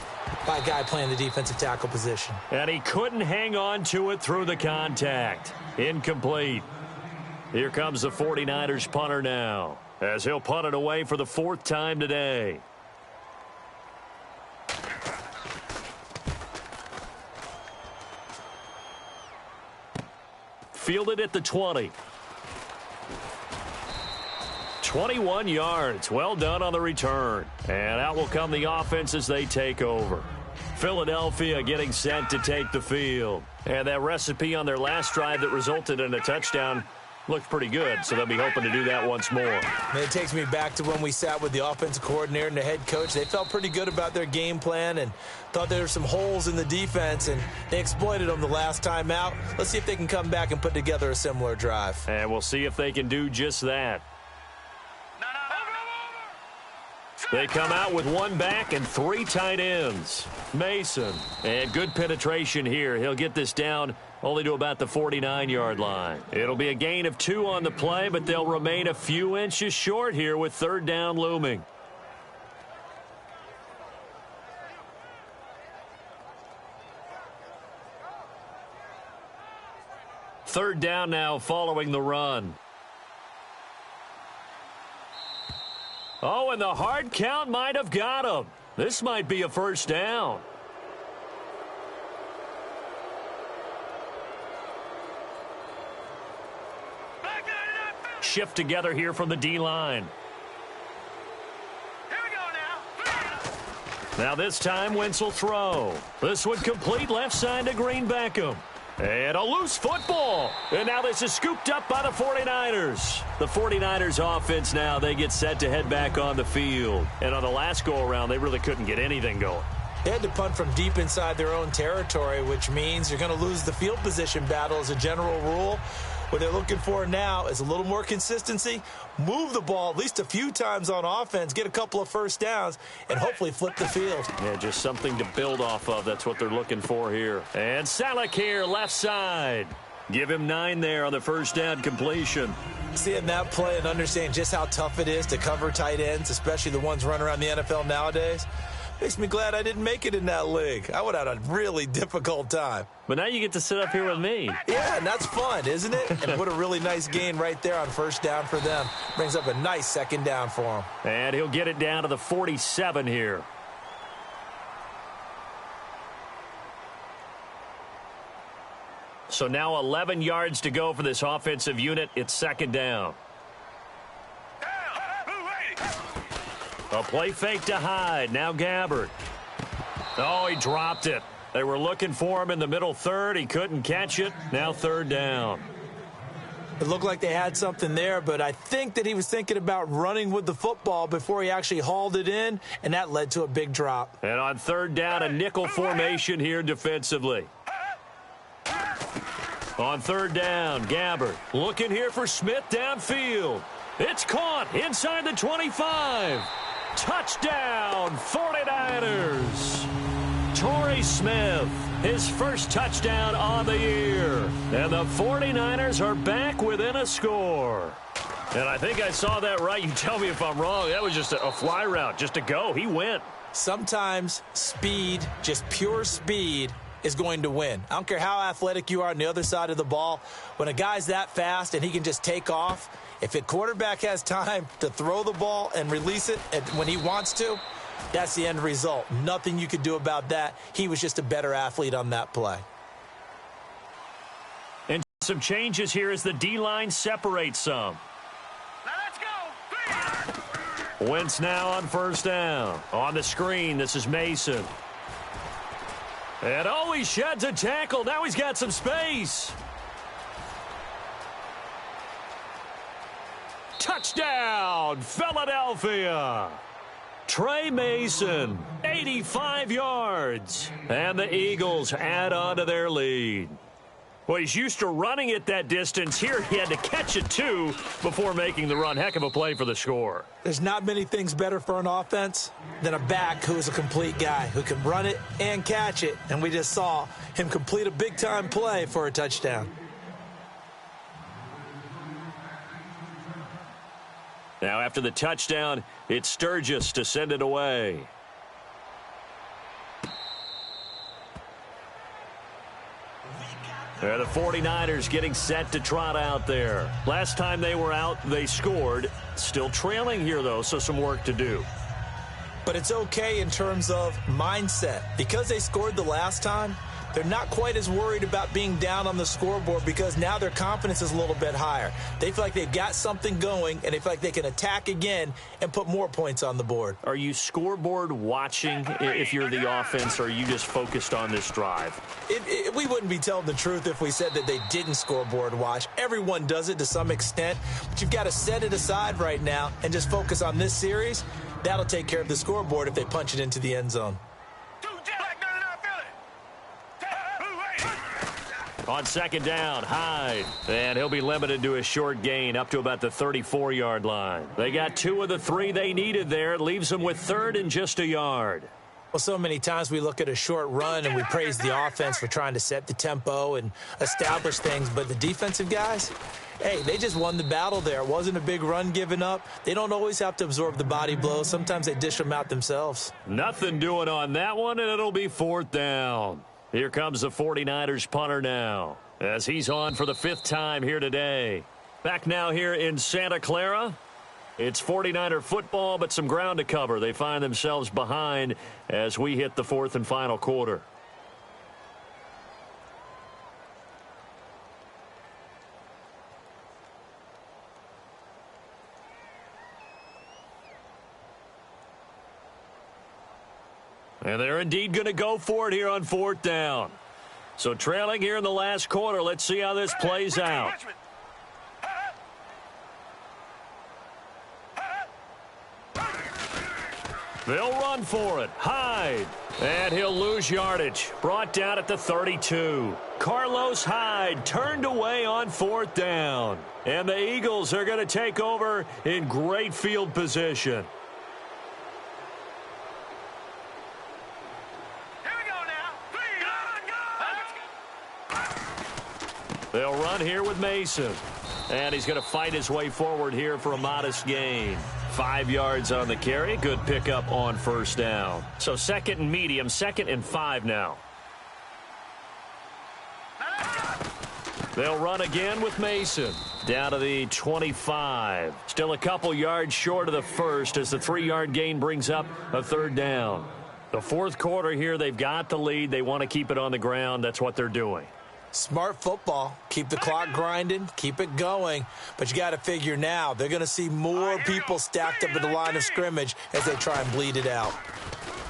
by a guy playing the defensive tackle position. And he couldn't hang on to it through the contact. Incomplete. Here comes the 49ers punter now, as he'll punt it away for the 4th time today. Fielded at the 20. 21 yards. Well done on the return. And out will come the offense as they take over. Philadelphia getting set to take the field. And that recipe on their last drive that resulted in a touchdown looked pretty good, so they'll be hoping to do that once more. And it takes me back to when we sat with the offensive coordinator and the head coach. They felt pretty good about their game plan and thought there were some holes in the defense, and they exploited them the last time out. Let's see if they can come back and put together a similar drive. And we'll see if they can do just that. They come out with 1 back and 3 tight ends. Mason, and good penetration here. He'll get this down only to about the 49-yard line. It'll be a gain of 2 on the play, but they'll remain a few inches short here with 3rd down looming. Third down now following the run. Oh, and the hard count might have got him. This might be a first down. Shift together here from the D-line. Now this time, Wentz will throw. This one complete left side to Green Beckham. And a loose football. And now this is scooped up by the 49ers. The 49ers offense now, they get set to head back on the field. And on the last go-around, they really couldn't get anything going. They had to punt from deep inside their own territory, which means you're going to lose the field position battle as a general rule. What they're looking for now is a little more consistency, move the ball at least a few times on offense, get a couple of first downs, and hopefully flip the field. Yeah, just something to build off of. That's what they're looking for here. And Salek here, left side. Give him 9 there on the first down completion. Seeing that play and understanding just how tough it is to cover tight ends, especially the ones running around the NFL nowadays, makes me glad I didn't make it in that league. I would have had a really difficult time. But now you get to sit up here with me. Yeah, and that's fun, isn't it? And what a really nice gain right there on first down for them. Brings up a nice second down for him. And he'll get it down to the 47 here. So now 11 yards to go for this offensive unit. It's second down. A play fake to Hyde. Now Gabbert. Oh, he dropped it. They were looking for him in the middle third. He couldn't catch it. Now third down. It looked like they had something there, but I think that he was thinking about running with the football before he actually hauled it in, and that led to a big drop. And on third down, a nickel formation here defensively. On third down, Gabbert looking here for Smith downfield. It's caught inside the 25. Touchdown, 49ers. Torrey Smith, his first touchdown on the year. And the 49ers are back within a score. And I think I saw that right. You tell me if I'm wrong. That was just a fly route, just a go. He went. Sometimes speed, just pure speed, is going to win. I don't care how athletic you are on the other side of the ball. When a guy's that fast and he can just take off, if a quarterback has time to throw the ball and release it when he wants to, that's the end result. Nothing you could do about that. He was just a better athlete on that play. And some changes here as the D-line separates some. Now let's go. Wentz now on first down. On the screen, this is Mason. And oh, he sheds a tackle. Now he's got some space. Touchdown, Philadelphia. Trey Mason, 85 yards. And the Eagles add on to their lead. Well, he's used to running it that distance. Here he had to catch it, too, before making the run. Heck of a play for the score. There's not many things better for an offense than a back who is a complete guy, who can run it and catch it. And we just saw him complete a big-time play for a touchdown. Now, after the touchdown, it's Sturgis to send it away. There, the 49ers getting set to trot out there. Last time they were out, they scored. Still trailing here, though, so some work to do. But it's okay in terms of mindset. Because they scored the last time, they're not quite as worried about being down on the scoreboard because now their confidence is a little bit higher. They feel like they've got something going, and they feel like they can attack again and put more points on the board. Are you scoreboard watching if you're the offense, or are you just focused on this drive? We wouldn't be telling the truth if we said that they didn't scoreboard watch. Everyone does it to some extent, but you've got to set it aside right now and just focus on this series. That'll take care of the scoreboard if they punch it into the end zone. On second down, Hyde. And he'll be limited to a short gain up to about the 34-yard line. They got 2 of the 3 they needed there. It leaves them with third and just a yard. Well, so many times we look at a short run and we praise the offense for trying to set the tempo and establish things. But the defensive guys, hey, they just won the battle there. It wasn't a big run given up. They don't always have to absorb the body blows. Sometimes they dish them out themselves. Nothing doing on that one, and it'll be fourth down. Here comes the 49ers punter now, as he's on for the 5th time here today. Back now here in Santa Clara. It's 49er football, but some ground to cover. They find themselves behind as we hit the 4th and final quarter. And they're indeed going to go for it here on 4th down. So trailing here in the last quarter. Let's see how this plays out. They'll run for it. Hyde. And he'll lose yardage. Brought down at the 32. Carlos Hyde turned away on 4th down. And the Eagles are going to take over in great field position. They'll run here with Mason. And he's going to fight his way forward here for a modest gain. 5 yards on the carry. Good pickup on 1st down. So 2nd and medium, 2nd and 5 now. They'll run again with Mason. Down to the 25. Still a couple yards short of the first as the 3-yard gain brings up a 3rd down. The 4th quarter here, they've got the lead. They want to keep it on the ground. That's what they're doing. Smart football. Keep the clock grinding. Keep it going. But you got to figure now they're going to see more people stacked up at the line of scrimmage as they try and bleed it out.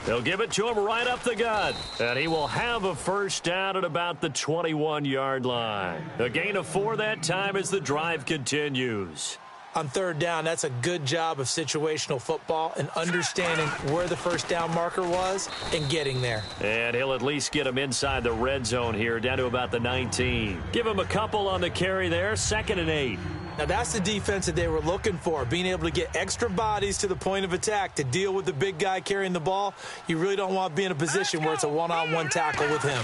They'll give it to him right up the gut. And he will have a 1st down at about the 21-yard line. A gain of 4 that time as the drive continues. On 3rd down, that's a good job of situational football and understanding where the 1st down marker was and getting there. And he'll at least get him inside the red zone here, down to about the 19. Give him a couple on the carry there, 2nd and 8. Now, that's the defense that they were looking for, being able to get extra bodies to the point of attack to deal with the big guy carrying the ball. You really don't want to be in a position where it's a one-on-one tackle with him.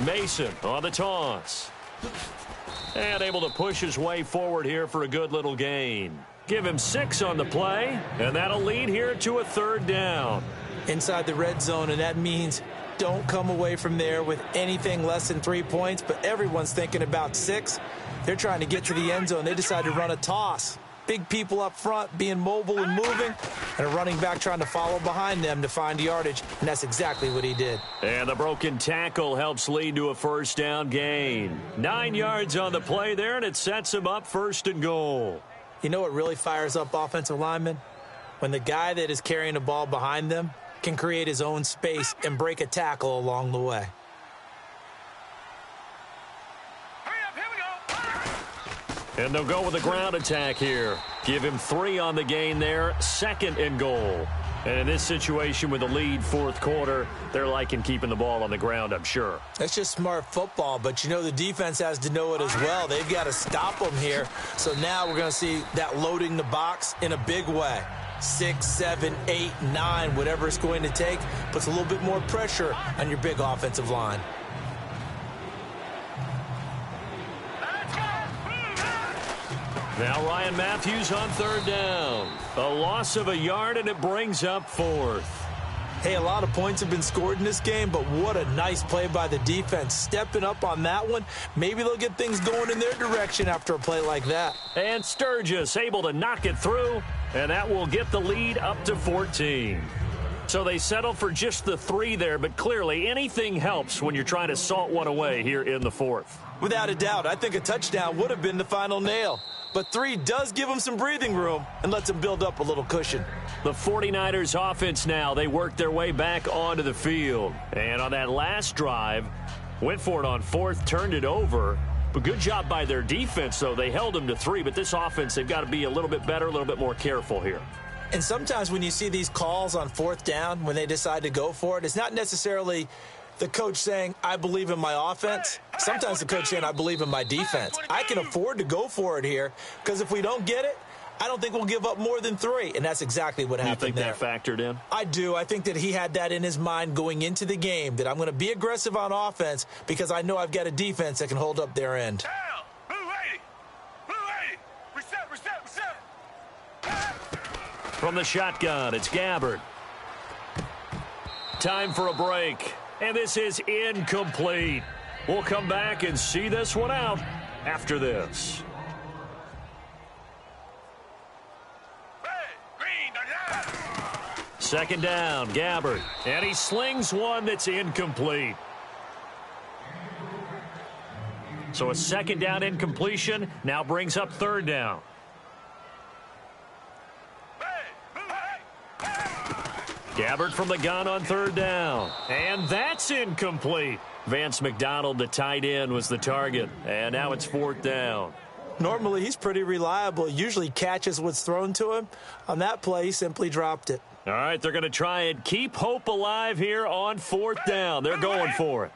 Mason on the toss. And able to push his way forward here for a good little gain. Give him 6 on the play, and that'll lead here to a 3rd down. Inside the red zone, and that means don't come away from there with anything less than 3 points, but everyone's thinking about 6. They're trying to get to the end zone. They decide to run a toss. Big people up front being mobile and moving, and a running back trying to follow behind them to find yardage, and that's exactly what he did. And the broken tackle helps lead to a 1st down gain. 9 yards on the play there, and it sets him up 1st and goal. You know what really fires up offensive linemen? When the guy that is carrying the ball behind them can create his own space and break a tackle along the way. And they'll go with a ground attack here. Give him 3 on the gain there, 2nd and goal. And in this situation with the lead 4th quarter, they're liking keeping the ball on the ground, I'm sure. That's just smart football, but you know the defense has to know it as well. They've got to stop them here. So now we're going to see that loading the box in a big way. 6, 7, 8, 9, whatever it's going to take, puts a little bit more pressure on your big offensive line. Now Ryan Matthews on 3rd down. A loss of a yard, and it brings up 4th. Hey, a lot of points have been scored in this game, but what a nice play by the defense. Stepping up on that one. Maybe they'll get things going in their direction after a play like that. And Sturgis able to knock it through, and that will get the lead up to 14. So they settle for just the 3 there, but clearly anything helps when you're trying to salt one away here in the 4th. Without a doubt, I think a touchdown would have been the final nail. But 3 does give them some breathing room and lets them build up a little cushion. The 49ers offense now, they work their way back onto the field. And on that last drive, went for it on 4th, turned it over. But good job by their defense, though. They held them to 3, but this offense, they've got to be a little bit better, a little bit more careful here. And sometimes when you see these calls on 4th down, when they decide to go for it, it's not necessarily the coach saying, I believe in my offense. Sometimes the coach saying, I believe in my defense. I can afford to go for it here because if we don't get it, I don't think we'll give up more than 3. And that's exactly what happened there. You think that factored in? I do. I think that he had that in his mind going into the game, that I'm going to be aggressive on offense because I know I've got a defense that can hold up their end. From the shotgun, it's Gabbard. Time for a break. And this is incomplete. We'll come back and see this one out after this. Second down, Gabbard. And he slings one that's incomplete. So a 2nd down incompletion now brings up 3rd down. Gabbert from the gun on 3rd down. And that's incomplete. Vance McDonald, the tight end, was the target. And now it's 4th down. Normally, he's pretty reliable. He usually catches what's thrown to him. On that play, he simply dropped it. All right, they're going to try and keep hope alive here on 4th down. They're going for it.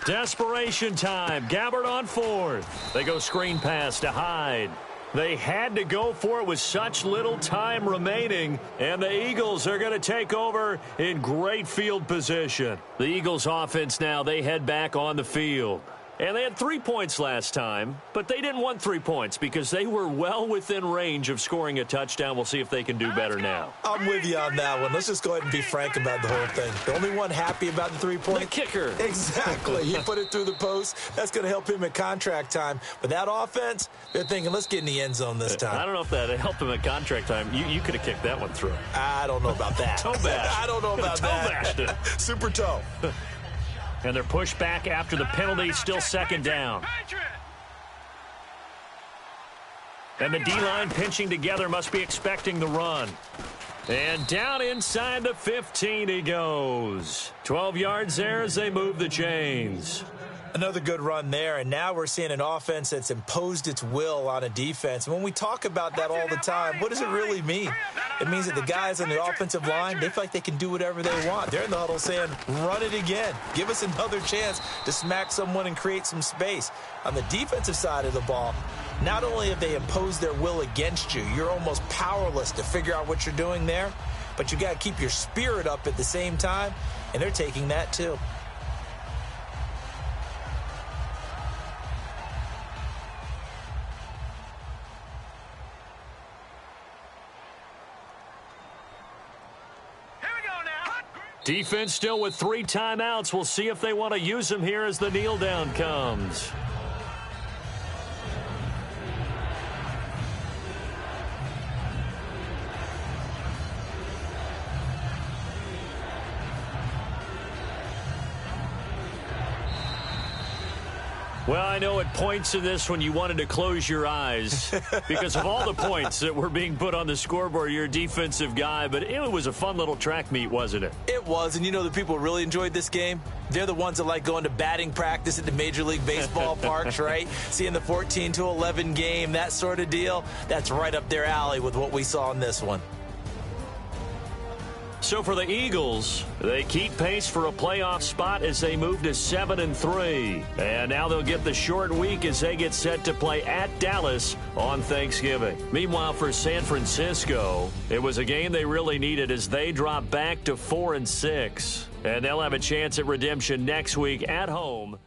Desperation time. Gabbert on 4th. They go screen pass to Hyde. They had to go for it with such little time remaining, and the Eagles are going to take over in great field position. The Eagles offense now, they head back on the field. And they had 3 points last time, but they didn't want 3 points because they were well within range of scoring a touchdown. We'll see if they can do better now. I'm with you on that one. Let's just go ahead and be frank about the whole thing. The only one happy about the 3 points? The kicker. Exactly. He put it through the post. That's going to help him at contract time. But that offense, they're thinking, let's get in the end zone this time. I don't know if that helped him at contract time. You could have kicked that one through. I don't know about that. Toe bash. I don't know about that. Toe bashed it. Super toe. And they're pushed back after the penalty, still 2nd down. And the D-line pinching together, must be expecting the run. And down inside the 15 he goes. 12 yards there as they move the chains. Another good run there, and now we're seeing an offense that's imposed its will on a defense. And when we talk about that all the time, what does it really mean? It means that the guys on the offensive line, they feel like they can do whatever they want. They're in the huddle saying, run it again. Give us another chance to smack someone and create some space. On the defensive side of the ball, not only have they imposed their will against you, you're almost powerless to figure out what you're doing there, but you got to keep your spirit up at the same time, and they're taking that too. Defense still with 3 timeouts. We'll see if they want to use them here as the kneel down comes. Well, I know at points in this when you wanted to close your eyes because of all the points that were being put on the scoreboard. You're a defensive guy, but it was a fun little track meet, wasn't it? It was, and you know the people who really enjoyed this game? They're the ones that like going to batting practice at the Major League Baseball parks, right? Seeing the 14-11 game, that sort of deal. That's right up their alley with what we saw in this one. So for the Eagles, they keep pace for a playoff spot as they move to 7-3. And now they'll get the short week as they get set to play at Dallas on Thanksgiving. Meanwhile, for San Francisco, it was a game they really needed as they drop back to 4-6. And they'll have a chance at redemption next week at home